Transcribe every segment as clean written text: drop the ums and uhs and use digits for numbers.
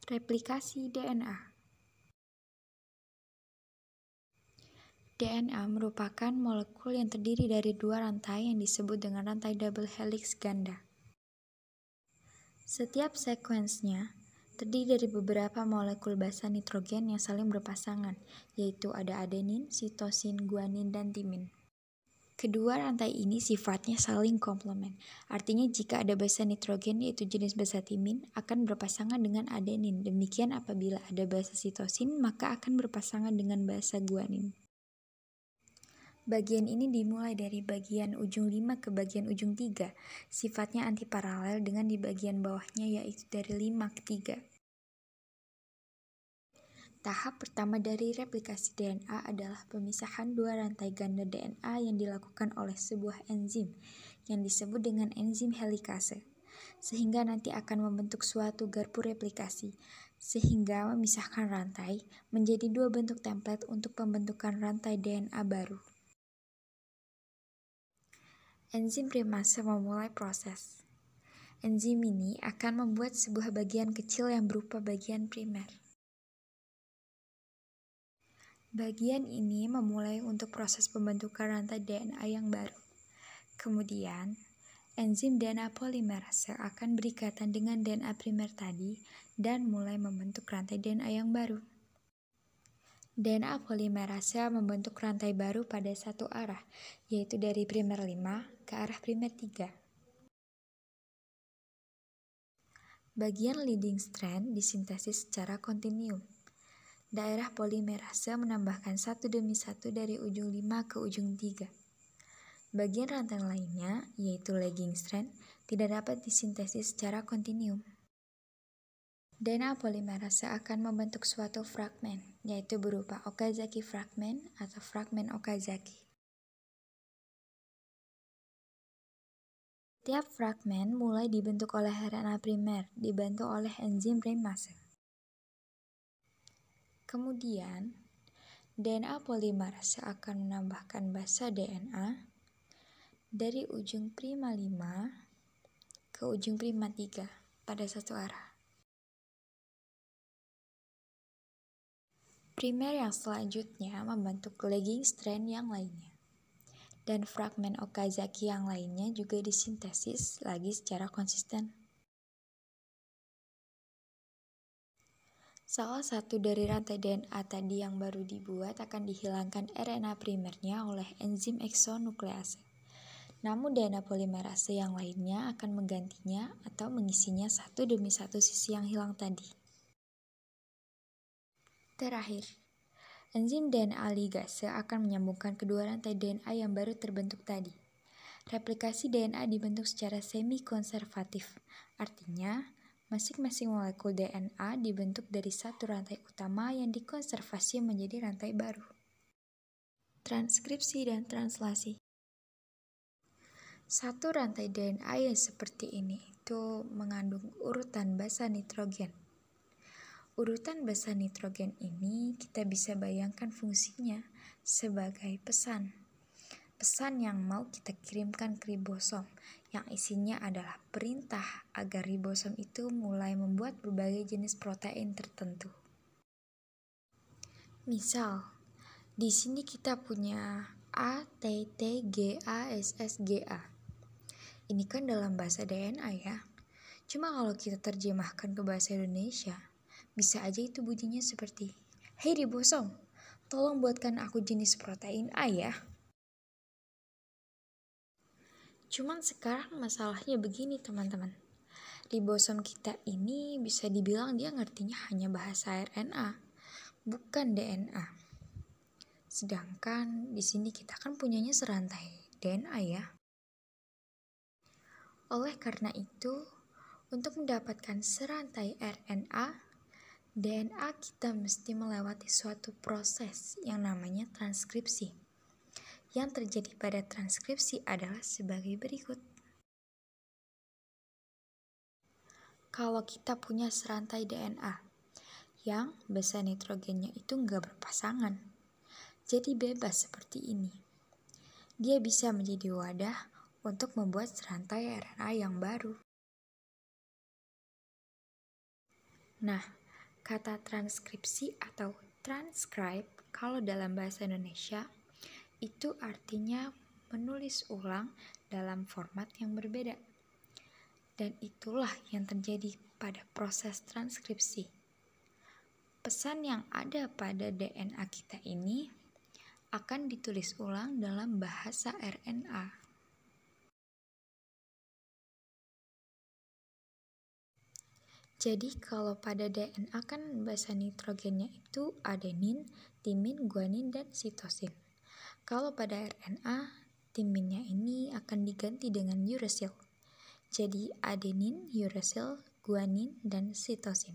Replikasi DNA. DNA merupakan molekul yang terdiri dari dua rantai yang disebut dengan rantai double helix ganda. Setiap sekuensnya terdiri dari beberapa molekul basa nitrogen yang saling berpasangan, yaitu ada adenin, sitosin, guanin, dan timin. Kedua rantai ini sifatnya saling komplement. Artinya jika ada basa nitrogen yaitu jenis basa timin akan berpasangan dengan adenin. Demikian apabila ada basa sitosin maka akan berpasangan dengan basa guanin. Bagian ini dimulai dari bagian ujung 5 ke bagian ujung 3. Sifatnya antiparalel dengan di bagian bawahnya yaitu dari 5 ke 3. Tahap pertama dari replikasi DNA adalah pemisahan dua rantai ganda DNA yang dilakukan oleh sebuah enzim yang disebut dengan enzim helikase, sehingga nanti akan membentuk suatu garpu replikasi, sehingga memisahkan rantai menjadi dua bentuk template untuk pembentukan rantai DNA baru. Enzim primase memulai proses. Enzim ini akan membuat sebuah bagian kecil yang berupa bagian primer. Bagian ini memulai untuk proses pembentukan rantai DNA yang baru. Kemudian, enzim DNA polimerase akan berikatan dengan DNA primer tadi dan mulai membentuk rantai DNA yang baru. DNA polimerase membentuk rantai baru pada satu arah, yaitu dari primer 5 ke arah primer 3. Bagian leading strand disintesis secara kontinum. Daerah polimerase menambahkan satu demi satu dari ujung 5 ke ujung 3. Bagian rantai lainnya, yaitu lagging strand, tidak dapat disintesis secara kontinum. DNA polimerase akan membentuk suatu fragmen, yaitu berupa Okazaki fragmen atau fragmen Okazaki. Setiap fragmen mulai dibentuk oleh RNA primer, dibantu oleh enzim primase. Kemudian, DNA polimerase akan menambahkan basa DNA dari ujung prima 5 ke ujung prima 3 pada satu arah. Primer yang selanjutnya membentuk lagging strand yang lainnya. Dan fragmen Okazaki yang lainnya juga disintesis lagi secara konsisten. Salah satu dari rantai DNA tadi yang baru dibuat akan dihilangkan RNA primernya oleh enzim exonuklease. Namun DNA polimerase yang lainnya akan menggantinya atau mengisinya satu demi satu sisi yang hilang tadi. Terakhir, enzim DNA ligase akan menyambungkan kedua rantai DNA yang baru terbentuk tadi. Replikasi DNA dibentuk secara semi-konservatif, artinya masing-masing molekul DNA dibentuk dari satu rantai utama yang dikonservasi menjadi rantai baru. Transkripsi dan translasi. Satu rantai DNA yang seperti ini itu mengandung urutan basa nitrogen. Urutan basa nitrogen ini kita bisa bayangkan fungsinya sebagai pesan. Pesan yang mau kita kirimkan ke ribosom, yang isinya adalah perintah agar ribosom itu mulai membuat berbagai jenis protein tertentu. Misal, di sini kita punya A, T, T, G, A, S, S, G, A. Ini kan dalam bahasa DNA ya. Cuma kalau kita terjemahkan ke bahasa Indonesia, bisa aja itu bunyinya seperti, "Hei ribosom, tolong buatkan aku jenis protein A ya." Cuman sekarang masalahnya begini teman-teman. Ribosom kita ini bisa dibilang dia ngertinya hanya bahasa RNA, bukan DNA. Sedangkan di sini kita kan punyanya serantai DNA ya. Oleh karena itu, untuk mendapatkan serantai RNA, DNA kita mesti melewati suatu proses yang namanya transkripsi. Yang terjadi pada transkripsi adalah sebagai berikut. Kalau kita punya serantai DNA yang basa nitrogennya itu nggak berpasangan, jadi bebas seperti ini. Dia bisa menjadi wadah untuk membuat serantai RNA yang baru. Nah, Kata transkripsi atau transcribe kalau dalam bahasa Indonesia itu artinya menulis ulang dalam format yang berbeda. Dan itulah yang terjadi pada proses transkripsi. Pesan yang ada pada DNA kita ini akan ditulis ulang dalam bahasa RNA. Jadi kalau pada DNA kan basa nitrogennya itu adenin, timin, guanin, dan sitosin. Kalau pada RNA, timinnya ini akan diganti dengan uracil. Jadi adenin, uracil, guanin, dan sitosin.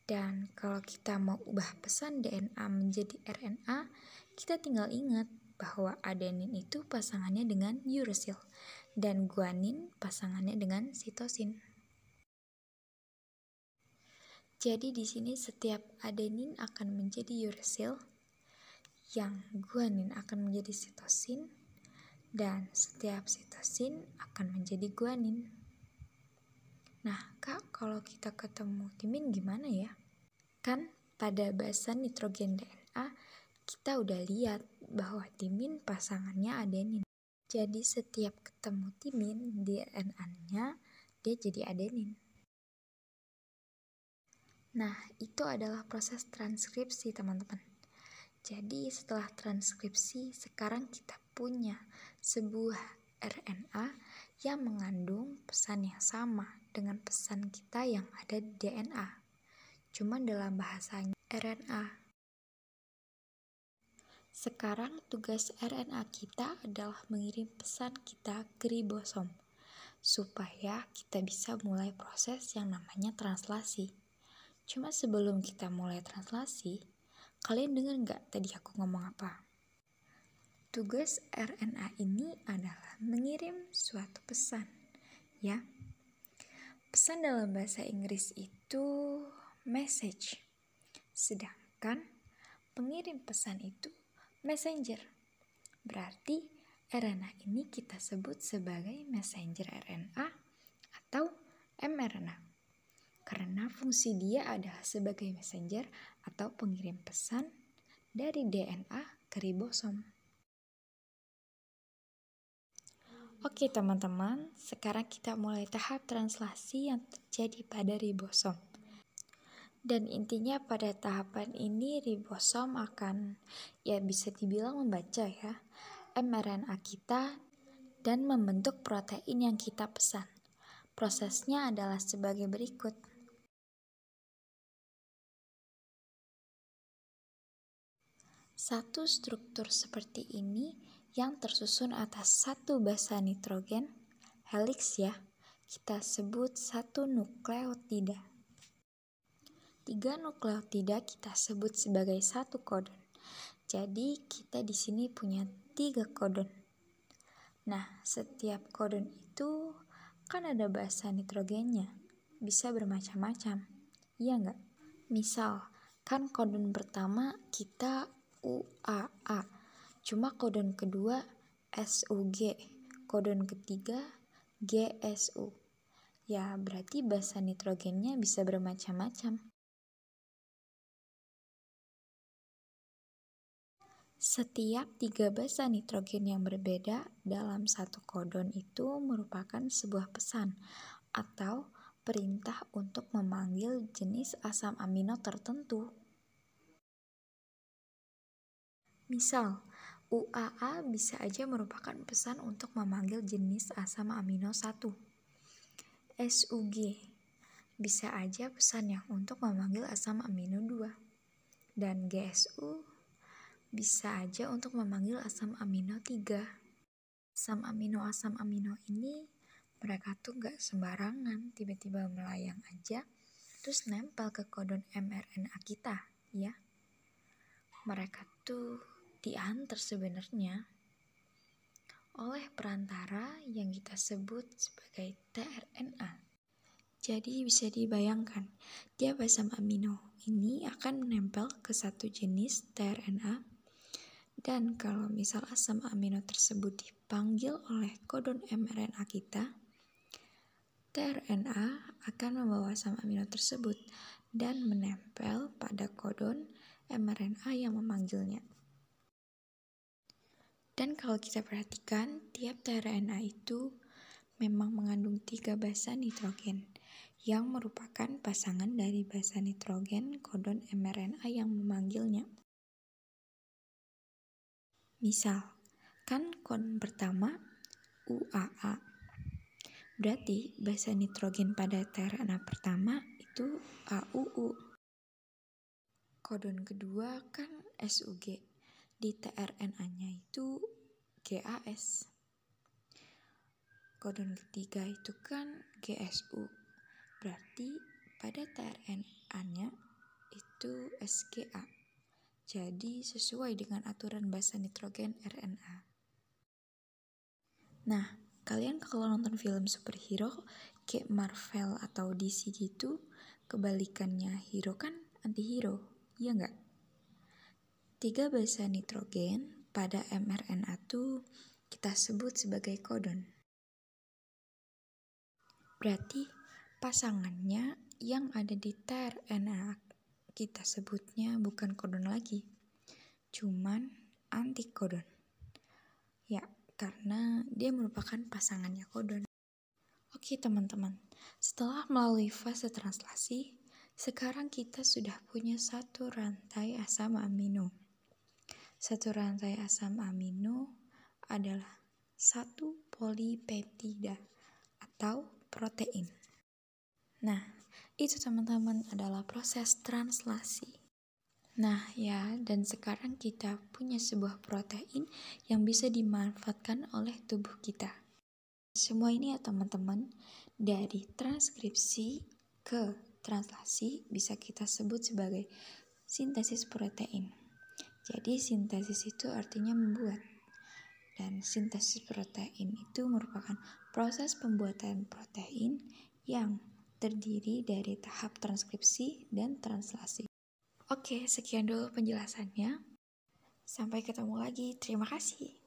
Dan kalau kita mau ubah pesan DNA menjadi RNA, kita tinggal ingat bahwa adenin itu pasangannya dengan uracil dan guanin pasangannya dengan sitosin. Jadi di sini setiap adenin akan menjadi uracil, yang guanin akan menjadi sitosin, dan setiap sitosin akan menjadi guanin. Nah, Kak, kalau kita ketemu timin gimana ya? Kan pada basa nitrogen DNA kita udah lihat bahwa timin pasangannya adenin. Jadi setiap ketemu timin di RNA-nya dia jadi adenin. Nah, itu adalah proses transkripsi, teman-teman. Jadi, setelah transkripsi, sekarang kita punya sebuah RNA yang mengandung pesan yang sama dengan pesan kita yang ada di DNA. Cuma dalam bahasanya RNA. Sekarang tugas RNA kita adalah mengirim pesan kita ke ribosom, supaya kita bisa mulai proses yang namanya translasi. Cuma sebelum kita mulai translasi, kalian dengar nggak tadi aku ngomong apa? Tugas RNA ini adalah mengirim suatu pesan, ya. Pesan dalam bahasa Inggris itu message, sedangkan pengirim pesan itu messenger. Berarti RNA ini kita sebut sebagai messenger RNA atau mRNA. Karena fungsi dia adalah sebagai messenger atau pengirim pesan dari DNA ke ribosom. Oke teman-teman, sekarang kita mulai tahap translasi yang terjadi pada ribosom. Dan intinya pada tahapan ini ribosom akan bisa dibilang membaca ya mRNA kita dan membentuk protein yang kita pesan. Prosesnya adalah sebagai berikut. Satu struktur seperti ini yang tersusun atas satu basa nitrogen, helix ya, kita sebut satu nukleotida. 3 nukleotida kita sebut sebagai satu codon. Jadi kita di sini punya 3 codon. Nah, setiap codon itu kan ada basa nitrogennya, bisa bermacam-macam, iya nggak? Misal, kan codon pertama kita UAA, cuma codon kedua SUG, codon ketiga GSU. Ya, berarti basa nitrogennya bisa bermacam-macam. Setiap 3 basa nitrogen yang berbeda dalam satu codon itu merupakan sebuah pesan atau perintah untuk memanggil jenis asam amino tertentu. Misal, UAA bisa aja merupakan pesan untuk memanggil jenis asam amino 1. SUG bisa aja pesan yang untuk memanggil asam amino 2. Dan GSU bisa aja untuk memanggil asam amino 3. Asam amino ini mereka tuh gak sembarangan tiba-tiba melayang aja terus nempel ke codon mRNA kita, ya. Mereka tuh diantar sebenarnya oleh perantara yang kita sebut sebagai tRNA. Jadi bisa dibayangkan, tiap asam amino ini akan menempel ke satu jenis tRNA, dan kalau misal asam amino tersebut dipanggil oleh codon mRNA kita, tRNA akan membawa asam amino tersebut dan menempel pada kodon mRNA yang memanggilnya. Dan kalau kita perhatikan, tiap tRNA itu memang mengandung 3 basa nitrogen yang merupakan pasangan dari basa nitrogen kodon mRNA yang memanggilnya. Misal, kan kodon pertama UAA. Berarti basa nitrogen pada tRNA pertama itu AUU. Kodon kedua kan SUG. Di tRNA-nya itu GAS. Kodon ketiga itu kan GSU. Berarti pada tRNA-nya itu SGA. Jadi sesuai dengan aturan basa nitrogen RNA. Nah, kalian kalau nonton film superhero kayak Marvel atau DC gitu, kebalikannya hero kan antihero, iya nggak? 3 basa nitrogen pada mRNA tuh kita sebut sebagai kodon. Berarti pasangannya yang ada di tRNA kita sebutnya bukan kodon lagi, cuman antikodon. Ya, karena dia merupakan pasangannya kodon. Oke teman-teman, setelah melalui fase translasi, sekarang kita sudah punya satu rantai asam amino. Satu rantai asam amino adalah satu polipeptida atau protein. Nah, itu teman-teman adalah proses translasi. Nah ya, dan sekarang kita punya sebuah protein yang bisa dimanfaatkan oleh tubuh kita. Semua ini ya teman-teman, dari transkripsi ke translasi bisa kita sebut sebagai sintesis protein. Jadi sintesis itu artinya membuat. Dan sintesis protein itu merupakan proses pembuatan protein yang terdiri dari tahap transkripsi dan translasi. Oke, sekian dulu penjelasannya. Sampai ketemu lagi. Terima kasih.